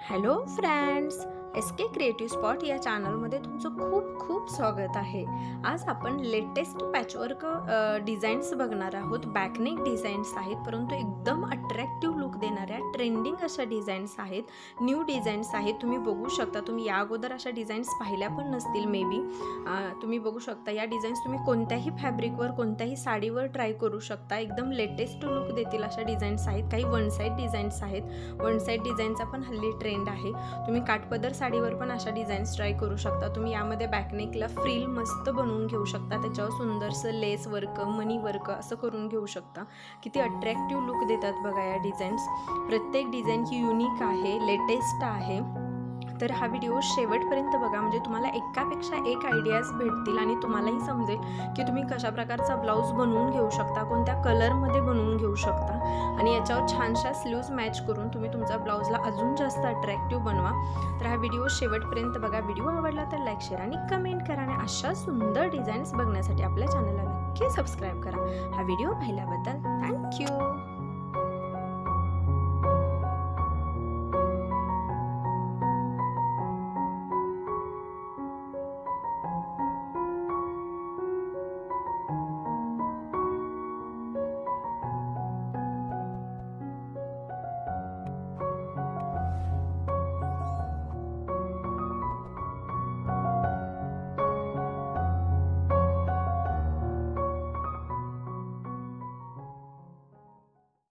Hello friends, S के creative spot या चॅनलमध्ये तुमचं खूप खूप स्वागत आहे। आज आपण लेटेस्ट पॅचवर्क डिझाईन्स बघणार आहोत। बॅकनेक डिझाईन्स आहेत, परंतु एकदम अट्रॅक्टिव्ह लुक देणाऱ्या ट्रेंडिंग अशा डिझाईन्स आहेत, न्यू डिझाईन्स आहेत। तुम्ही बघू शकता, तुम्ही या अगोदर अशा डिझाईन्स पाहिल्या पण नसतील मे बी। तुम्ही बघू शकता या डिझाईन्स तुम्ही कोणत्याही फॅब्रिकवर, कोणत्याही साडीवर ट्राय करू शकता। एकदम लेटेस्ट लुक देतील अशा डिझाईन्स आहेत। काही वन साइड डिझाईन्स आहेत, वन साइड डिझाईनचा पण हल्ली ट्रेंड आहे। तुम्ही काठपदर साडीवर पण अशा डिझाईन्स ट्राय करू शकता। तुम्ही यामध्ये बॅकनेकला फ्रिल मस्त बनवून घेऊ शकता, त्याच्यावर सुंदरसं लेस वर्क, मनी वर्क असं करून घेऊ शकता। किती अट्रॅक्टिव्ह लुक देतात बघा या डिझाईन्स। प्रत्येक डिझाईन ही युनिक आहे, लेटेस्ट आहे। तर हा व्हिडिओ शेवटपर्यंत बघा, म्हणजे तुम्हाला एकापेक्षा एक आयडियाज भेटतील आणि तुम्हालाही समजेल की तुम्ही कशा प्रकारचा ब्लाऊज बनवून घेऊ शकता, कोणत्या कलरमध्ये बनवून घेऊ शकता आणि याच्यावर छानशा स्लीव्ज मॅच करून तुम्ही तुमचा ब्लाऊजला अजून जास्त अट्रॅक्टिव्ह बनवा। तर हा व्हिडिओ शेवटपर्यंत बघा। व्हिडिओ आवडला तर लाईक, शेअर आणि कमेंट करा आणि अशा सुंदर डिझाईन्स बघण्यासाठी आपल्या चॅनलला नक्की सबस्क्राईब करा। हा व्हिडिओ पाहिल्याबद्दल थँक्यू।